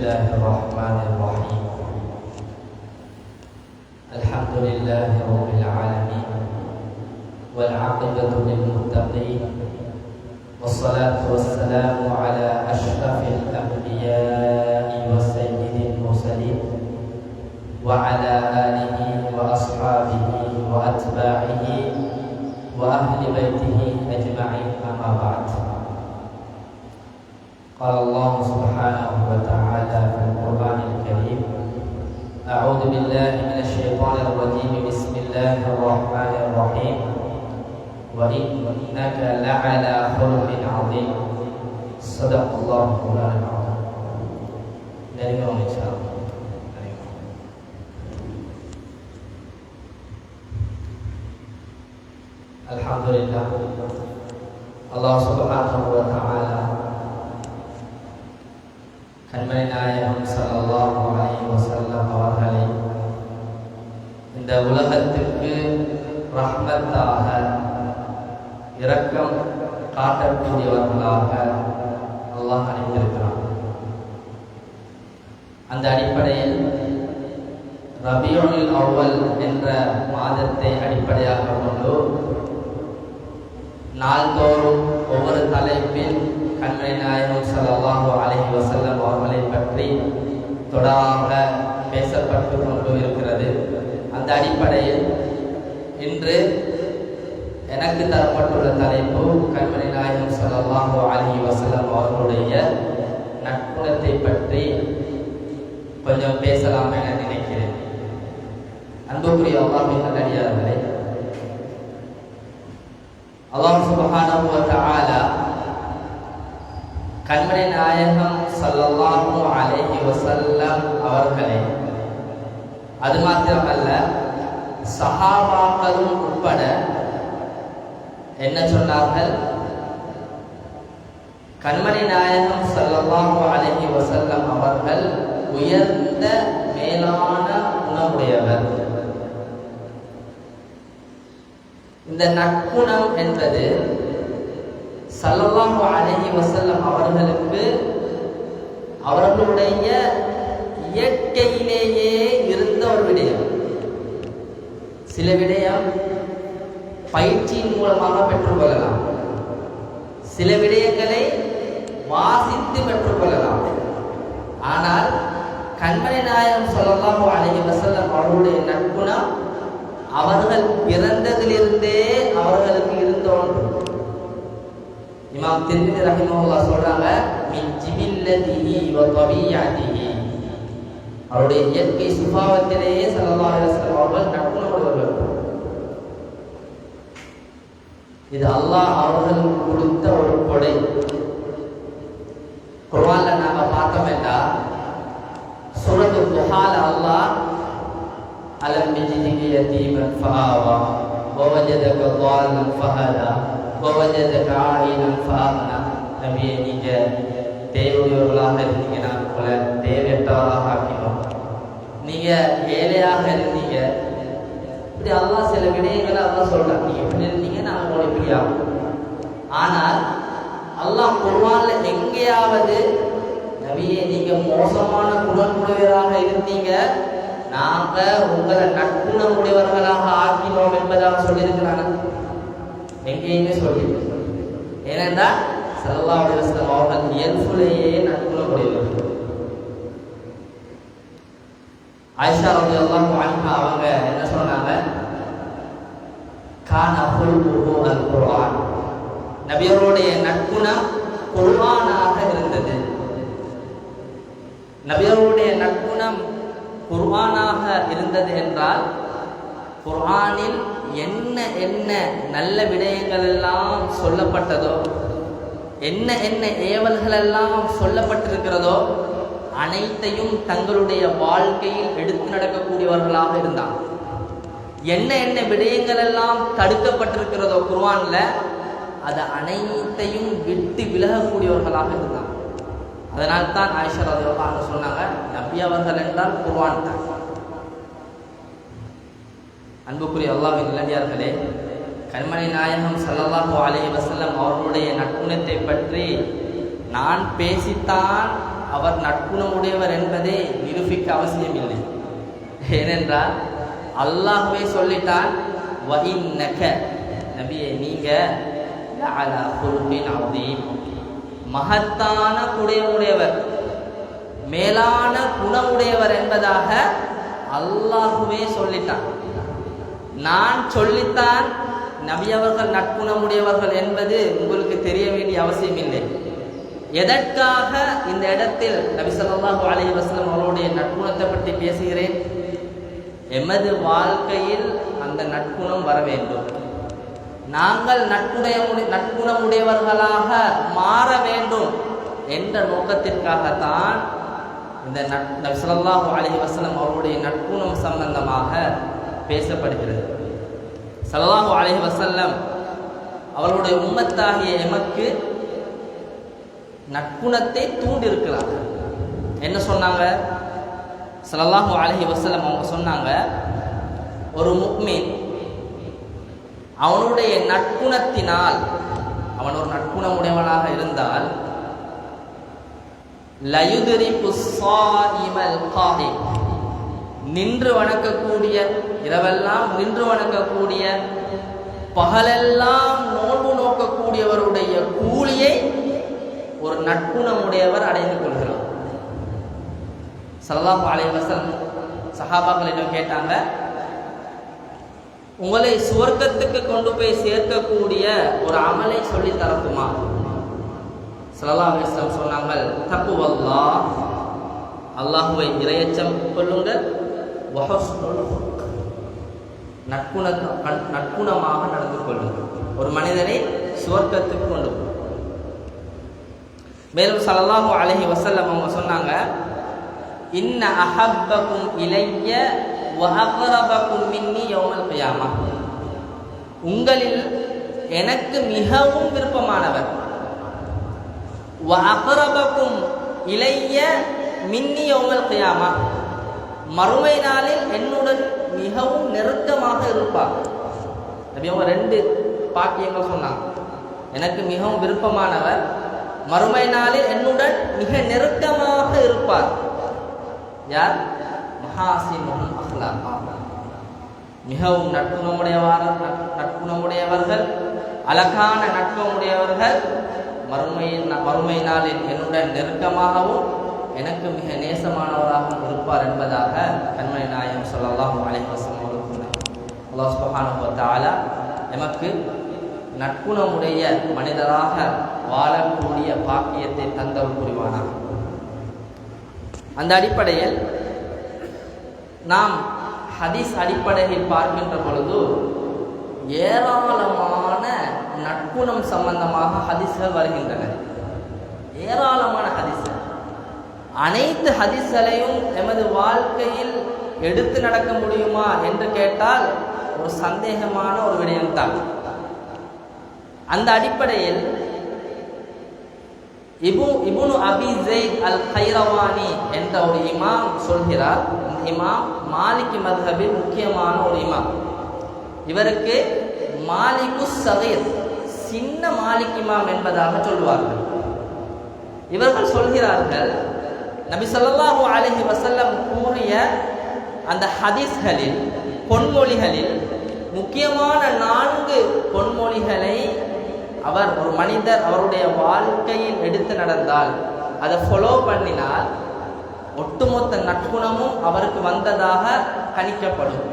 الله الرحمن الرحيم الحمد لله رب العالمين والعاقبة للمتقين والصلاة والسلام على أشرف الأنبياء وسيد المرسلين وعلى آله وأصحابه وأتباعه وأهل بيته أجمعين أما بعد. قال الله سبحانه وتعالى في القرآن الكريم: أعوذ بالله من الشيطان الرجيم بسم الله الرحمن الرحيم وإنك لعلى خلق عظيم صدق الله مولانا العظيم. نرجو إن شاء الله. Alhamdulillah, Allah Subhanahu wa Ta'ala கண்மணி நாயகம் ஸல்லல்லாஹு அலைஹி வஸல்லம் அவர்களை இந்த உலகத்திற்கு ரஹ்மத்தாக இரக்கம் காட்டக்கூடியவர்களாக அல்லாஹ் அனுப்பியிருக்கிறான். அந்த அடிப்படையில் ரபியுல் அவ்வல் என்ற மாதத்தை அடிப்படையாக கொண்டு நாள்தோறும் ஒவ்வொரு தலைப்பில் கண்மணி நாயகம் ஸல்லல்லாஹு அலைஹி வஸல்லம் அவர்களை பற்றி தொடராக பேசப்பட்டு கொண்டு இருக்கிறது. அந்த அடிப்படையில் இன்று எனக்கு தரப்பட்டுள்ள தலைப்பு கண்மணி நாயகம் ஸல்லல்லாஹு அலைஹி வஸல்லம் அவர்களுடைய நற்குணத்தை பற்றி கொஞ்சம் பேசலாம் என நினைக்கிறேன். அன்புக்குரிய அல்லாஹ்வின் நல்லடியார்களே, அல்லாஹ் சுப்ஹானஹு வ தஆலா கண்மணி நாயகம் ஸல்லல்லாஹு அலைஹி வஸல்லம் அவர்களை அது மாத்திரமல்ல சஹாபாக்களும் உட்பட என்ன சொன்னார்கள்? கண்மணி நாயகம் ஸல்லல்லாஹு அலைஹி வஸல்லம் அவர்கள் உயர்ந்த மேலான குணமுடையவர். இந்த நற்குணம் என்பது ஸல்லல்லாஹு அலைஹி வஸல்லம் அவர்களுக்கு அவர்களுடைய இயற்கையிலேயே இருந்த ஒரு விடயம். சில விடயம் பயிற்சியின் மூலமாக பெற்றுக்கொள்ளலாம், சில விடயங்களை வாசித்து பெற்றுக்கொள்ளலாம். ஆனால் கண்மணி நாயகம் ஸல்லல்லாஹு அலைஹி வஸல்லம் அவர்களுடைய நற்குணம் அவர்கள் பிறந்ததிலிருந்தே அவர்களுக்கு இருந்த ஒன்று. இமாம் திர்மிதி ரஹிமஹுல்லாஹ் சொல்றாங்க, மின் ஜிபில்லதிஹி வ தபீயத்திஹி, அவருடைய இயற்கை சுபாவத்திலேயே ஸல்லல்லாஹு அலைஹி வஸல்லம் அவர்கள் நற்குணமுடையவர்கள். இது அல்லாஹ் அவர்களுக்கு கொடுத்த ஒரு கொடை. குர்ஆன்ல நாம பார்த்தோம் என்றால் சூரத்துல் துஹால அல்லாஹ் அலம் யஜிதிக யதீமன் ஃபஆவா வவஜதக ضالًا ஃபஹதா வவஜதக ஆயிலன் ஃபஅக்னா. நபியே, நீங்க தேவையுள்ளவர்களாக இருந்தீங்கன்னா உங்களை தேவையற்றவராக ஆக்கினோம், நீங்க ஏழையாக இருந்தீங்க. இப்படி அல்லாஹ் சில விடயங்களை அல்லாஹ் சொல்றாங்க, நீங்க இப்படி இருந்தீங்க நாங்கள் உங்களை இப்படி ஆகும். ஆனால் அல்லாஹ் குர்ஆன்ல எங்கேயாவது நபியே நீங்க மோசமான குணமுடையவராக இருந்தீங்க, நாங்க உங்களை நற்குணமுடையவர்களாக ஆக்கினோம் என்பதாக சொல்லியிருக்கிறாங்க? எங்கேயுமே சொல்லி. ஏனென்றால் ஸல்லல்லாஹு அலைஹி வஸல்லம் அவர்கள் இயல்புலேயே நற்குணமுடையவர்கள். ஆயிஷா ரலியல்லாஹு அன்ஹா அவங்க என்ன சொன்னாங்க? கான ஹுலுஹு அல் குர்ஆன், நபியருடைய நற்குணம் குர்ஆனாக இருந்தது. நபியருடைய நற்குணம் குர்ஆனாக இருந்தது என்றால் குர்ஆனில் என்ன என்ன நல்ல விடயங்கள் எல்லாம் சொல்லப்பட்டதோ, என்ன என்ன ஏவல்கள் எல்லாம் சொல்லப்பட்டிருக்கிறதோ அனைத்தையும் தங்களுடைய வாழ்க்கையில் எடுத்து நடக்கக்கூடியவர்களாக இருந்தாங்க. என்ன என்ன விடயங்கள் எல்லாம் தடுக்கப்பட்டிருக்கிறதோ குர்ஆன்ல, அது அனைத்தையும் விட்டு விலகக்கூடியவர்களாக இருந்தாங்க. அதனால்தான் ஆயிஷா ரலியல்லாஹு அன்ஹா சொன்னாங்க, நபி அவர்கள் என்றால் குர்ஆன் தான். அன்புக்குரிய அல்லாஹ்வின் நல்லடியார்களே, கண்மணி நாயகம் ஸல்லல்லாஹு அலைஹி வஸல்லம் அவர்களுடைய நற்குணத்தை பற்றி நான் பேசித்தான் அவர் நற்குணமுடையவர் என்பதை நிரூபிக்க அவசியமில்லை. ஏனென்றால் அல்லாஹ்வே சொல்லிட்டான், வஇன்னக நபியே நீங்க லஅலா குலுகின் அதீம், மகத்தான குணமுடையவர், மேலான குணமுடையவர் என்பதாக அல்லாஹ்வே சொல்லிட்டான். நான் சொல்லித்தான் நபி அவர்கள் நற்குணமுடையவர்கள் என்பது உங்களுக்கு தெரிய வேண்டிய அவசியம் இல்லை. எதற்காக இந்த இடத்தில் நபி ஸல்லல்லாஹு அலைஹி வஸல்லம் அவருடைய நற்குணத்தை பற்றி பேசுகிறேன்? எமது வாழ்க்கையில் அந்த நற்குணம் வர வேண்டும். நாங்கள் நற்குணமுடையவர்களாக மாற வேண்டும் என்ற நோக்கத்திற்காகத்தான் இந்த நபி ஸல்லல்லாஹு அலைஹி வஸல்லம் அவருடைய நற்குணம் சம்பந்தமாக பேசப்படுகிறது. ஸல்லல்லாஹு அலைஹி வஸல்லம் அவர்களுடைய உம்மத்தாகிய எமக்கு நற்குணத்தை தூண்டிருக்கிறார். என்ன சொன்னாங்க? ஸல்லல்லாஹு அலைஹி வஸல்லம் அவங்க சொன்னாங்க, ஒரு முஃமின் அவனுடைய நற்குணத்தினால், அவன் ஒரு நற்குணமுடையவனாக இருந்தால், லயுத்ரிகு ஸாயிமல் காயிம், நின்று வணங்கக்கூடிய, இரவெல்லாம் நின்று வணங்கக்கூடிய, பகலெல்லாம் நோன்பு நோக்கக்கூடியவருடைய கூலியை ஒரு நற்குணமுடையவர் அடைந்து கொள்கிறார். ஸல்லல்லாஹு அலைஹி வஸல்லம் சஹாபாக்களிடம் கேட்டாங்க, உங்களை சுவர்க்கத்துக்கு கொண்டு போய் சேர்க்கக்கூடிய ஒரு அமலை சொல்லி தரக்குமா? ஸல்லல்லாஹு அலைஹி வஸல்லம் சொன்னாங்க, தக்வல்லாஹ், அல்லாஹ்வை இறையச்சம் கொள்ளுங்கள், வஹுஸ்னுல் ஹுலுக், நற்குணமாக நடந்து கொள்ளுங்கள். ஒரு மனிதனை சுவர்க்கத்துக்கு கொண்டு போகும். மேலும் ஸல்லல்லாஹு அலைஹி வஸல்லம் அவங்க சொன்னாங்க, இன்ன அஹப்பக்கும் இலைய வ அக்ரபக்கும் மின்னி யௌமல் கியாமah, உங்களில் எனக்கு மிகவும் விருப்பமானவர், வ அக்ரபக்கும் இலைய மின்னி யௌமல் கியாமah, மறுமை நாளில் என்னுடன் மிகவும் நெருக்கமாக இருப்பார். நபி அவங்க 2 பாக்கியங்கள் சொன்னாங்க. எனக்கு மிகவும் விருப்பமானவர், மறுமை நாளில் என்னுடன் மிக நெருக்கமாக இருப்பார். யார்? மஹாசினுஹும் அஹ்லாகா, மிகவும் நற்குணமுடையவர்கள், அழகான நட்புடையவர்கள், மறுமை நாளில் என்னுடன் நெருக்கமாகவும் எனக்கு மிக நேசமானவராகவும் இருப்பார் என்பதாக கண்மணி நாயகம் ஸல்லல்லாஹு அலைஹி வஸல்லம் அவர்கள் சொன்னார். அல்லாஹ் சுப்ஹானஹு வ தஆலா எமக்கு நற்குணமுடைய மனிதராக வாழக்கூடிய பாக்கியத்தை தந்தல் புரிவானார். அந்த அடிப்படையில் நாம் ஹதீஸ் அடிப்படையில் பார்க்கின்ற பொழுது ஏராளமான நற்குணம் சம்பந்தமாக ஹதீஸ்கள் வருகின்றன. ஏராளமான ஹதீஸ்கள். அனைத்து ஹதீஸ்களையும் எமது வாழ்க்கையில் எடுத்து நடக்க முடியுமா என்று கேட்டால் ஒரு சந்தேகமான ஒரு விடயம்தான். அந்த அடிப்படையில் இப்னு அபி ஸைத் அல் கைரவானி என்ற ஒரு இமாம் சொல்கிறார். இந்த இமாம் மாலிகி மத்ஹபில் முக்கியமான ஒரு இமாம். இவருக்கு மாலிகு ஸகீர், சின்ன மாலிக் இமாம் என்பதாக சொல்வார்கள். இவர்கள் சொல்கிறார்கள், நபி ஸல்லல்லாஹு அலைஹி வஸல்லம் கூறிய அந்த ஹதீஸ்களில், பொன்மொழிகளில் முக்கியமான 4 பொன்மொழிகளை அவர், ஒரு மனிதர் அவருடைய வாழ்க்கையில் எடுத்து நடந்தால், அதை ஃபாலோ பண்ணினால் ஒட்டுமொத்த நற்குணமும் அவருக்கு வந்ததாக கணிக்கப்படும்.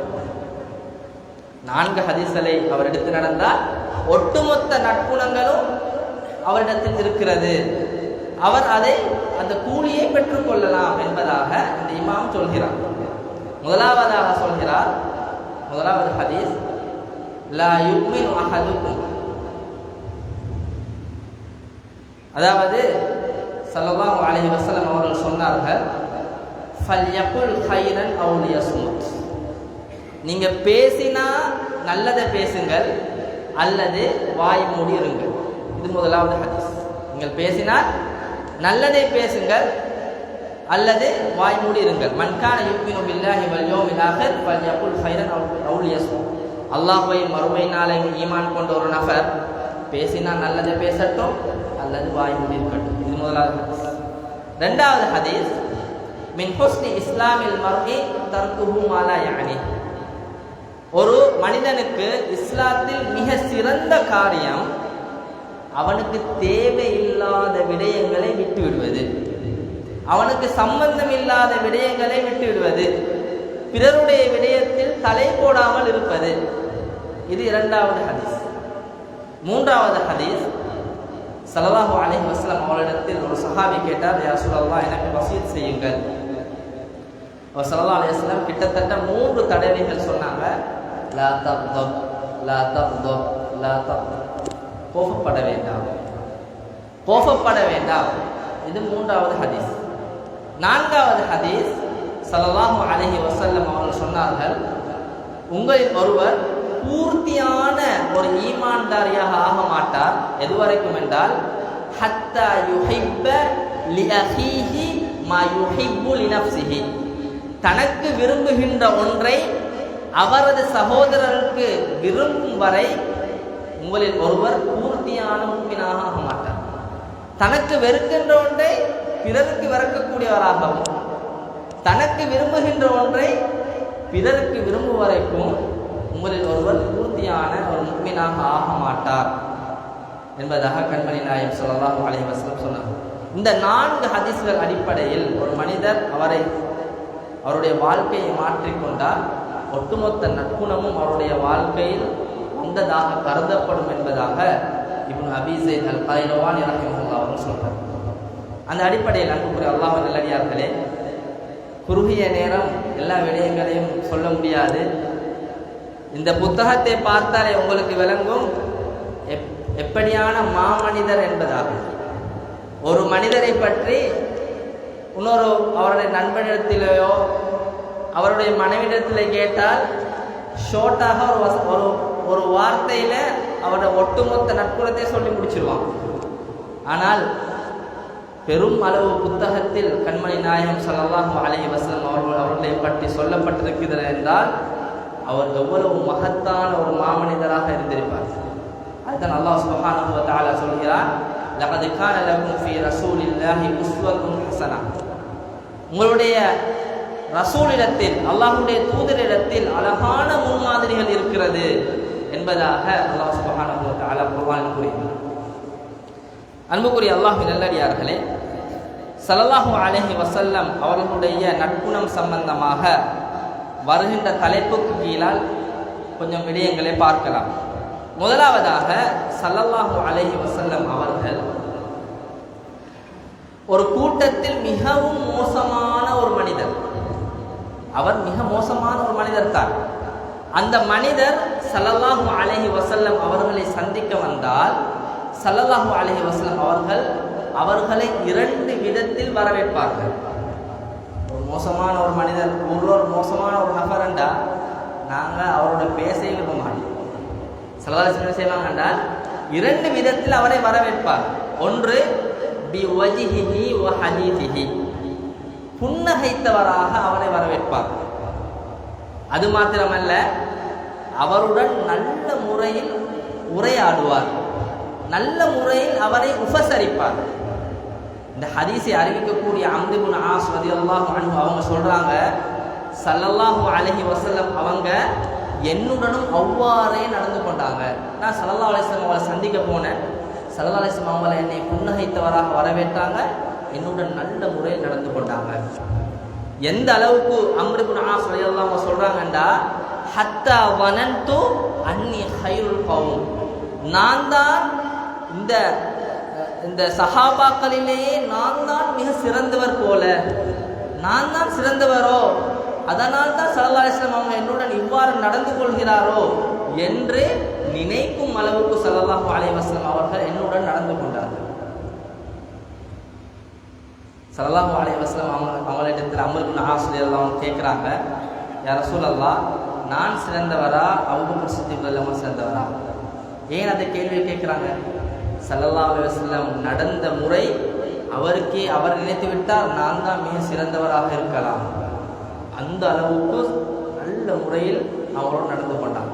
4 ஹதீஸ்களை அவர் எடுத்து நடந்தால் ஒட்டுமொத்த நற்குணங்களும் அவரிடத்தில் இருக்கிறது, அவர் அதை அந்த கூலியை பெற்றுக்கொள்ளலாம் என்பதாக இந்த இமாம் சொல்கிறார். முதலாவதாக சொல்கிறார், முதலாவது ஹதீஸ், லா யுமினு அஹதுக்கும், அதாவது ஸல்லல்லாஹு அலைஹி வஸல்லம் அவர்கள் சொன்னார்கள், ஃபல்யகுல் கைரன் அவ் லியஸ்முத், நீங்க பேசினா நல்லதை பேசுங்கள் அல்லது வாய் மூடி இருங்கள். இது முதலாவது ஹதீஸ். நீங்கள் பேசினால் நல்லதை பேசுங்கள் அல்லது வாய் மூடி இருங்கள். மன் கான யுமினு பில்லாஹி வல் யௌமில் ஆகிர் ஃபல்யகுல் கைரன் அவ் லியஸ்முத், அல்லாஹ்வை மறுமை நாளை ஈமான் கொண்ட ஒரு நபர் பேசினால் நல்லதை பேசட்டும் அல்லது வாய் மூடி இருக்கட்டும். இது முதலாவது ஹதீஸ். இரண்டாவது ஹதீஸ், மின் ஹுஸ்னி இஸ்லாமில் மர்இ தர்குஹு மா லா யஅனி. ஒரு மனிதனுக்கு இஸ்லாத்தில் மிக சிறந்த காரியம் அவனுக்கு தேவையில்லாத விடயங்களை விட்டுவிடுவது, அவனுக்கு சம்பந்தம் இல்லாத விடயங்களை விட்டுவிடுவது, பிறருடைய விடயத்தில் தலை போடாமல் இருப்பது. இது இரண்டாவது ஹதீஸ். மூன்றாவது ஹதீஸ், ஸல்லல்லாஹு அலைஹி வஸல்லம் அவர்களிடத்தில் ஒரு சஹாபி கேட்டார், யா ரசூலல்லாஹ், எனக்கு வஸீயத் செய்யுங்கள். அவர் ஸல்லல்லாஹு அலைஹி வஸல்லம் கிட்டத்தட்ட 3 தடவைகள் சொன்னாங்க, லா தக்தப் லா தக்தப் லா தக்தப், கோபப்பட வேண்டாம், கோபப்பட வேண்டாம். இது மூன்றாவது ஹதீஸ். நான்காவது ஹதீஸ், ஸல்லல்லாஹு அலைஹி வஸல்லம் அவர்கள் சொன்னார்கள், உங்களில் ஒருவர் பூர்த்தியான ஒரு ஈமான்தாரியாக ஆக மாட்டார். எதுவரைக்கும் என்றால், ஹத்தா யுஹிப்ப லிஅஹீஹி மா யுஹிப்பு லினஃப்ஸிஹி, தனக்கு விரும்புகின்ற ஒன்றை அவரது சகோதரருக்கு விரும்பும் வரை உங்களில் ஒருவர் பூர்த்தியான முஃமினாக ஆக மாட்டார். தனக்கு வெறுக்கின்ற ஒன்றை பிறருக்கு வெறுக்கக்கூடியவராகவும், தனக்கு விரும்புகின்ற ஒன்றை பிறருக்கு விரும்பும் வரைக்கும் உங்களில் ஒருவர் பூர்த்தியான ஒரு முஃமினாக ஆக மாட்டார் என்பதாக கண்மணி நாயகம் ஸல்லல்லாஹு அலைஹி வஸல்லம் சொன்னார். இந்த 4 ஹதீஸ்கள் அடிப்படையில் ஒரு மனிதர் அவருடைய வாழ்க்கையை மாற்றிக்கொண்டால் ஒட்டுமொத்த நற்குணமும் அவருடைய வாழ்க்கையில் வந்ததாக கருதப்படும் என்பதாக இப்னு அபீ ஸைத் அல்-கைரவானி ரஹிமஹுல்லாஹ் அவர்கள் சொல்றார். அந்த அடிப்படையில் அன்புக்குரிய அல்லாஹ்வின் நல்லடியார்களே, குறுகிய நேரம் எல்லா விடயங்களையும் சொல்ல முடியாது. இந்த புத்தகத்தை பார்த்தாலே உங்களுக்கு விளங்கும் எப்படியான மாமனிதர் என்பதாக. ஒரு மனிதரை பற்றி இன்னொரு அவருடைய நண்பனிடத்திலேயோ அவருடைய மனைவிடத்திலே கேட்டால் ஷோர்ட்டாக ஒரு வார்த்தையில அவருடைய ஒட்டுமொத்த நற்குணத்தை சொல்லி முடிச்சிருவான். ஆனால் பெரும் அளவு புத்தகத்தில் கண்மணி நாயகம் ஸல்லல்லாஹு அலைஹி வஸல்லம் அவர்களை பற்றி சொல்லப்பட்டிருக்கிறது என்றால் அவர் எவ்வளவு மகத்தான ஒரு மாமனிதராக இருந்திருப்பார். அதுதான் அல்லாஹ் சுப்ஹானஹு வ தஆலா சொல்கிறார், லகத் கான லகும் ஃபீ ரசூலில்லாஹி உஸ்வத்துன் ஹஸனா, உங்களுடைய ரசூலிடத்தில், அல்லாஹ்வுடைய தூதரிடத்தில் அழகான முன்மாதிரிகள் இருக்கிறது என்பதாக அல்லாஹ் சுப்ஹானஹு வ தஆலா குர்ஆனில் கூறுகிறார். அன்புக்குரிய அல்லாஹ்வின் நல்லடியார்களே, ஸல்லல்லாஹு அலைஹி வஸல்லம் அவர்களுடைய நற்குணம் சம்பந்தமாக வருகின்ற தலைப்புக்கு கீழால் கொஞ்சம் விடயங்களை பார்க்கலாம். முதலாவதாக, ஸல்லல்லாஹு அலைஹி வஸல்லம் அவர்கள் ஒரு கூட்டத்தில் மிகவும் மோசமான ஒரு மனிதர். அவர் மிக மோசமான ஒரு மனிதர் தான். அந்த மனிதர் ஸல்லல்லாஹு அலைஹி வஸல்லம் அவர்களை சந்திக்க வந்தால் ஸல்லல்லாஹு அலைஹி வஸல்லம் அவர்களை 2 விதத்தில் வரவேற்பார்கள். ஒரு மோசமான ஒரு மனிதர், ஒரு மோசமான ஒரு நபர்ண்டா நாங்கள் அவரோட பேசவே விரும்ப மாட்டோம். ஸல்லல்லாஹு அலைஹி வஸல்லம் செய்வாங்க என்றால் 2 விதத்தில் அவரை வரவேற்பார். ஒன்று, பிவஜ்ஹிஹி வ ஹதீதிஹி, புன்னகைத்தவராக அவரை வரவேற்பார். அது மாத்திரமல்ல, அவருடன் நல்ல முறையில் உரையாடுவார், நல்ல முறையில் அவரை உபசரிப்பார். இந்த ஹதீஸை அறிவிக்கக்கூடிய அம்ர் இப்னு ஆஸ் ரலியல்லாஹு அன்ஹு அவங்க சொல்றாங்க, ஸல்லல்லாஹு அலைஹி வஸல்லம் அவங்க என்னுடனும் அவ்வாறே நடந்து கொண்டாங்க. நான் ஸல்லல்லாஹு அலைஹி வஸல்லம் அவங்களை சந்திக்க போனேன். ஸல்லல்லாஹு அலைஹி வஸல்லம் அவங்களை என்னை புன்னகைத்தவராக வரவேற்றாங்க, என்னுடன் நல்ல முறையில் நடந்து கொண்டாங்க. எந்த அளவுக்கு அம்ர் இப்னு ஆஸ் ரலியல்லாஹு அன்ஹு சொல்றாங்கண்டா, ஹத்தா வனன்து அன்னி கைருல் கௌம், நான் தான் இந்த சஹாபாக்களிலேயே நான் தான் மிக சிறந்தவர் போல, நான் தான் சிறந்தவரோ, அதனால் தான் ஸல்லல்லாஹு அலைஹி வஸல்லம் அவங்க என்னுடன் இவ்வாறு நடந்து கொள்கிறாரோ என்று நினைக்கும் அளவுக்கு ஸல்லல்லாஹு அலைஹி வஸல்லம் அவர்கள் என்னுடன் நடந்து கொண்டார்கள். ஸல்லல்லாஹு அலைஹி வஸல்லம் அவங்களிடத்தில் அம்ர் இப்னு ஆஸ் ரலியல்லாஹு அன்ஹு கேட்குறாங்க, யா ரசூலல்லாஹ், நான் சிறந்தவரா அபூபக்கர் சித்திக் ரலியல்லாஹு அன்ஹு சிறந்தவரா? ஏன் அந்த கேள்வியை கேட்குறாங்க? ஸல்லல்லாஹு அலைஹி வஸல்லம் நடந்த முறை அவர் நினைத்து விட்டால் நான் தான் மிக சிறந்தவராக இருக்கலாம். அந்த அளவுக்கு நல்ல முறையில் அவரோடு நடந்து கொண்டாங்க.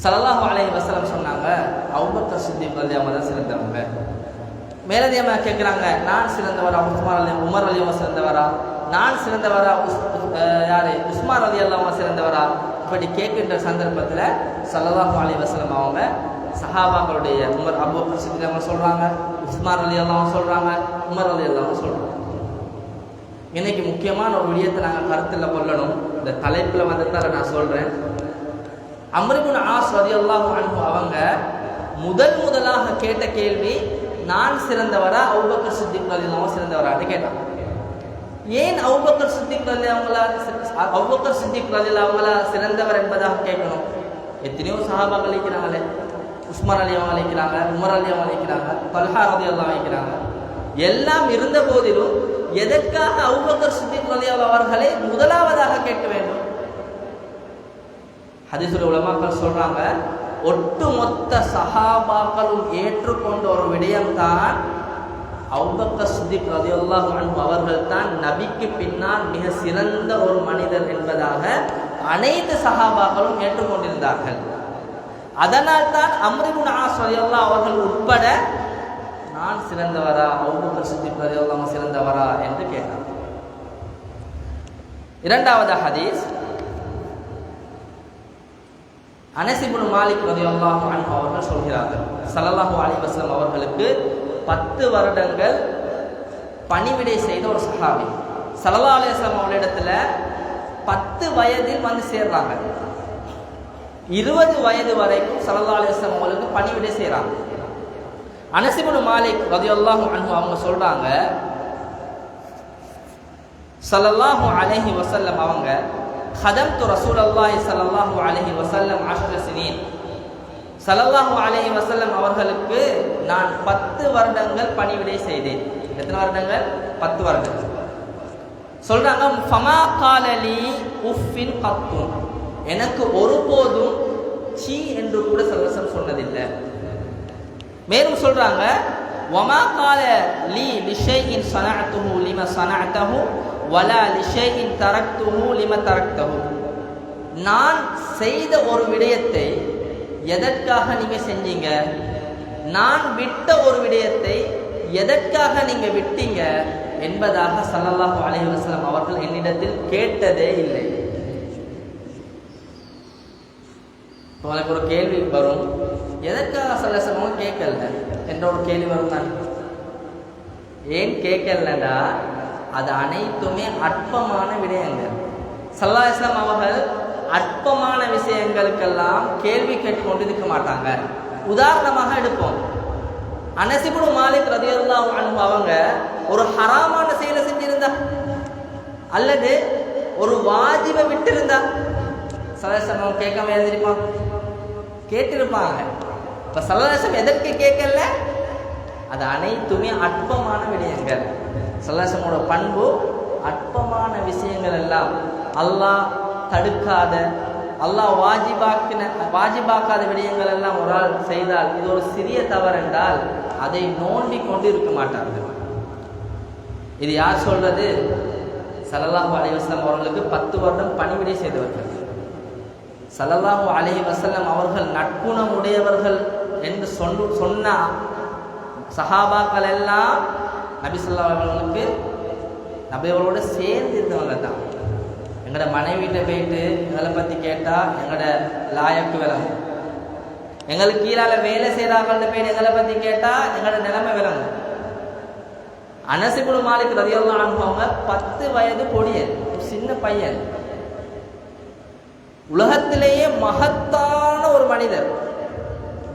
ஸல்லல்லாஹு அலைஹி வஸல்லம் சொன்னாங்க, அபூபக்கர் சித்திக் ரலியல்லாஹு தான் சிறந்தவங்க. மேலதிகமாக கேட்குறாங்க, நான் சிறந்தவரா, உமர் ரலியல்லாஹு சிறந்தவரா, நான் சிறந்தவரா, யாரு உஸ்மான் ரலியல்லாஹு சிறந்தவரா? இப்படி கேட்கின்ற சந்தர்ப்பத்தில் ஸல்லல்லாஹு அலைஹி வஸல்லம் அவங்க சஹாபாக்களுடைய அபூபக்கர் சித்திக் அவங்க சொல்கிறாங்க, உஸ்மான் ரலியல்லாஹு சொல்கிறாங்க, உமர் ரலியல்லாஹு சொல்கிறாங்க. இன்னைக்கு முக்கியமான ஒரு விடயத்தை நாங்கள் கருத்தில் கொள்ளணும். இந்த தலைப்பில் வந்ததால நான் சொல்கிறேன். அம்ர் இப்னு ஆஸ் ரலியல்லாஹு அன்ஹு அவங்க முதலாக கேட்ட கேள்வி, நான் சிறந்தவரா அபூபக்கர் சித்திக் ரலியல்லாஹு சிறந்தவரான்னு கேட்டாங்க. ஏன் அபூபக்கர் சித்திக் ரலியல்லாஹு சிறந்தவர் என்பதாக கேட்கணும்? எத்தனையோ சஹாபாக்கள் இருக்கிறாங்களே, உஸ்மான் ரலியல்லாஹு அலைக்கிறாங்க, உமர் ரலியல்லாஹு அலைக்கிறாங்க, தல்ஹா ரலியல்லாஹு அலைக்கிறாங்க. எல்லாம் இருந்த போதிலும் எதற்காக அபூபக்கர் சித்திக் ரலியல்லாஹு அவர்களை முதலாவதாக கேட்க வேண்டும்? ஹதீஸுல் உலமாக்கள் சொல்றாங்க, ஒட்டுமொத்த சஹாபாக்களும் ஏற்றுக்கொண்ட ஒரு விடயம்தான் அபூபக்கர் சித்திக் ரலியல்லாஹு அன்ஹு அவர்கள் தான் நபிக்கு பின்னால் மிக சிறந்த ஒரு மனிதர் என்பதாக அனைத்து சஹாபாக்களும் ஏற்றுக்கொண்டிருந்தார்கள். அதனால் தான் அம்ர் இப்னு ஆஸ் ரலியல்லாஹு அவர்கள் உட்பட நான் சிறந்தவரா, அபூபக்கர் சித்திக் ரலியல்லாஹு சிறந்தவரா என்று கேட்டார். இரண்டாவது ஹதீஸ், அனஸ் இப்னு மாலிக் ரலியல்லாஹு அன்ஹு அவர்கள் சொல்கிறார்கள், ஸல்லல்லாஹு அலைஹி வஸல்லம் அவர்களுக்கு 10 வருடங்கள் பணிவிடை செய்த ஒரு சஹாபி ஸல்லல்லாஹு அலைஹி வஸல்லம் அவர்களிடத்துல 10 வயதில் வந்து சேர்றாங்க. 20 வயது வரைக்கும் ஸல்லல்லாஹு அலைஹி வஸல்லம் அவர்களுக்கு பணிவிடை செய்கிறாங்க. அனஸ் இப்னு மாலிக் ரலியல்லாஹு அன்ஹு அவங்க சொல்றாங்க, ஸல்லல்லாஹு அலைஹி வஸல்லம் அவங்க ஹதம்து ரசூலுல்லாஹி ஸல்லல்லாஹு அலைஹி வஸல்லம் 10 சினீன், ஸல்லல்லாஹு அலைஹி வஸல்லம் அவர்களுக்கு நான் 10 வருடங்கள் பணிவிடை செய்தேன். எத்தனை வருடங்கள்? 10 வருடங்கள். சொல்றாங்க, ஃபமா கால லீ உஃபின் கத்துன், எனக்கு ஒருபோதும் சீ என்று கூட ஸல்லல்லாஹு சொன்னதில்லை. மேலும் சொல்றாங்க, வமா கால லீ லிஷைஇன் ஸனஅதுஹு லிமா ஸனஅதஹு வலா லிஷைஇன் தரக்துஹு லிமா தரக்தஹு, நான் செய்த ஒரு விடயத்தை எதற்காக நீங்க செஞ்சீங்க, நான் விட்ட ஒரு விடயத்தை எதற்காக நீங்க விட்டீங்க என்பதாக ஸல்லல்லாஹு அலைஹி வஸல்லம் அவர்கள் என்னிடத்தில் கேட்டதே இல்லை. உங்களுக்கு ஒரு கேள்வி வரும், எதற்காக ஸல்லல்லாஹு கேட்கல என்ற ஒரு கேள்வி வரும் தான். ஏன் கேட்கலடா, அது அனைத்துமே அற்பமான விடயங்கள். ஸல்லல்லாஹு அலைஹி வஸல்லம் அவர்கள் அற்பமான விஷயங்களுக்கெல்லாம் கேள்வி கேட்டுக்கொண்டு இருக்க மாட்டாங்க. உதாரணமாக எடுப்போம், அனஸ் இப்னு மாலிக் ரலியல்லாஹு அன்ஹு அவங்க ஒரு ஹராமான செயலை செஞ்சிருந்தா அல்லது ஒரு வாஜிபை விட்டிருந்தா ஸல்லல்லாஹு அலைஹி வஸல்லம் கேட்காம எழுந்திருப்பாங்க? கேட்டிருப்பாங்க. இப்ப ஸல்லல்லாஹு அலைஹி வஸல்லம் எதற்கு கேட்கல? அது அனைத்துமே அற்பமான விடயங்கள். ஸல்லல்லாஹு அலைஹி வஸல்லம் பண்பு அற்பமான விஷயங்கள் எல்லாம் அல்லாஹ் தடுக்காத, அல்லாஹ் வாஜிபாக்காத விடயங்கள் எல்லாம் ஒரு ஆள் செய்தால் இது ஒரு சிறிய தவறு என்றால் அதை நோண்டி கொண்டு இருக்க மாட்டார்கள். இது யார் சொல்றது? ஸல்லல்லாஹு அலைஹி வஸல்லம் அவர்களுக்கு 10 வருடம் பணிவிடை செய்தவர்கள். ஸல்லல்லாஹு அலைஹி வஸல்லம் அவர்கள் நற்குணம் உடையவர்கள் என்று சொன்ன சஹாபாக்கள் எல்லாம் நபி ஸல்லல்லாஹு அலைஹி வஸல்லுக்கு நபிகளோட சேர்ந்து இருந்தவங்க தான். எங்களோட மனைவிட்ட போயிட்டு எங்களை பற்றி கேட்டால் எங்களோட லாயக்கு விளங்கும். எங்களுக்கு கீழால வேலை செய்கிறாங்கள்ட்ட போயிட்டு எங்களை பற்றி கேட்டால் எங்களோட நிலைமை விளங்கும். அனஸ் இப்னு மாலிக் ரலியல்லாஹு அன்ஹு அவங்க 10 வயது பொடியன், சின்ன பையன், உலகத்திலேயே மகத்தான ஒரு மனிதர்.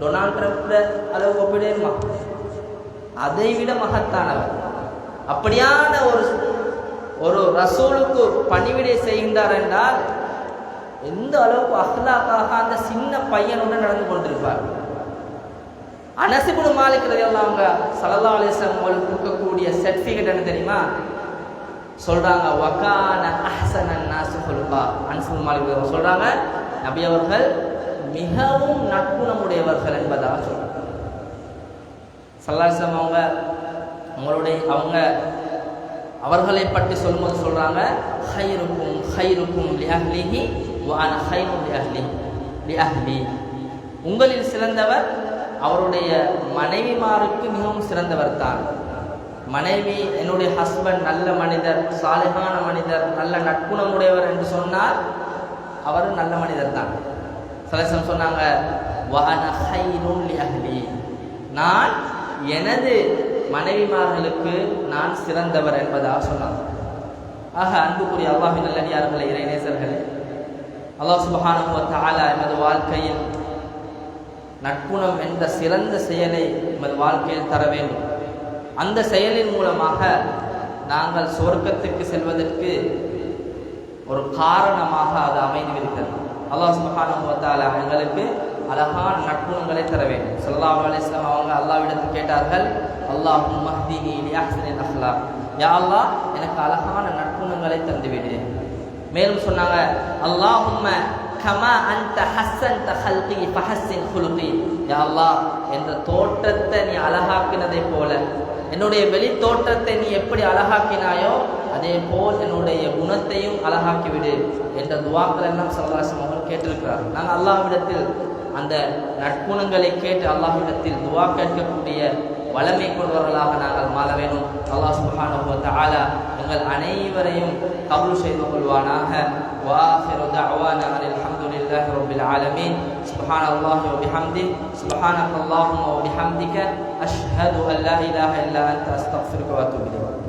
டொனால்ட் ட்ரம்ப் அளவு ஒப்பிடுமா? அதை விட மகத்தானவர். அப்படியான ஒரு ரசூலுக்கு பணிவிடை செய்கின்றார் என்றால் எந்த அளவுக்கு அஹ்லாக்காக அந்த சின்ன பையனுடன் நடந்து கொண்டிருப்பார். அனஸ் இப்னு மாலிக் ரலியல்லாஹு அன்ஹு ஸல்லல்லாஹு அலைஹி வஸல்லம் அவங்களுக்கு கொடுக்கக்கூடிய சர்டிஃபிகேட் என்ன தெரியுமா? சொல்றாங்க, வகான அஹ்ஸனன் நாஸி குல்கா. அனஸ் இப்னு மாலிக் ரலியல்லாஹு சொல்றாங்க, நபி அவர்கள் மிகவும் நற்குணமுடையவர்கள் என்பதாக சொல்றாங்க. ஸல்லல்லாஹு அலைஹி வஸல்லம் அவர்களை பற்றி சொல்லும்போது சொல்றாங்க, ஹைருக்கும் ஹைருக்கும் லி அஹ்லிஹி வ அன ஹைரும் லி அஹ்லி. உங்களில் சிறந்தவர் அவருடைய மனைவிமாருக்கு மிகவும் சிறந்தவர் தான். மனைவி என்னுடைய ஹஸ்பண்ட் நல்ல மனிதர், சாலிகான மனிதர், நல்ல நற்குணமுடையவர் என்று சொன்னால் அவர் நல்ல மனிதர் தான். சலசம் சொன்னாங்க, நான் எனது மனைவிமார்களுக்கு நான் சிறந்தவர் என்பதாக சொன்னாங்க. ஆக அன்புக்குரிய அல்லாஹ்வின் நல்லடியார்களே, இறைநேசர்களே, அல்லாஹ் சுப்ஹானஹு வ தஆலா எமது வாழ்க்கையில் நற்குணம் என்ற சிறந்த செயலை எமது வாழ்க்கையில் தர வேண்டும். அந்த செயலின் மூலமாக நாங்கள் சொர்க்கத்துக்கு செல்வதற்கு ஒரு காரணமாக அது அமைந்திருக்கிறது. அல்லாஹ் சுப்ஹானஹு வ தஆலா எங்களுக்கு அழகான நற்குணங்களை தர வேண்டும். ஸல்லல்லாஹு அலைஹி வஸல்லம் அவங்க அல்லாஹ்விடத்தில் கேட்டார்கள், அல்லாஹும்ம ஹ்தினி லி அஹ்ஸனில் அஹ்லாக், யா அல்லாஹ் எனக்கு அழகான நற்குணங்களை தந்துவிடு. மேலும் சொன்னாங்க, அல்லாஹும்ம கமா அன்த ஹஸ்ஸன்த ஹல்கி ஃபஹஸ்ஸின் குலுகி, யா அல்லாஹ் என்ற தோற்றத்தை நீ அழகாக்கினதை போல என்னுடைய வெளி தோற்றத்தை நீ எப்படி அழகாக்கினாயோ அதே போல் என்னுடைய குணத்தையும் அழகாக்கிவிடு என்ற துவாக்கள் எல்லாம் ஸல்லல்லாஹு அலைஹி வஸல்லம் அவர்கள் கேட்டிருக்கிறார். நாங்கள் அல்லாஹ்விடத்தில் அந்த நற்குணங்களை கேட்டு அல்லாஹ்விடத்தில் துவா கேட்கக்கூடிய வளமை கொண்டவர்களாக நாங்கள் மாற வேண்டும். அல்லாஹ் சுப்ஹானஹு வ தஆலா எங்கள் அனைவரையும் கபூல் செய்து கொள்வானாக. وآخر دعوانا أن الحمد لله رب العالمين. سبحان الله وبحمده، سبحانك اللهم وبحمدك، أشهد أن لا إله إلا أنت، أستغفرك وأتوب إليك.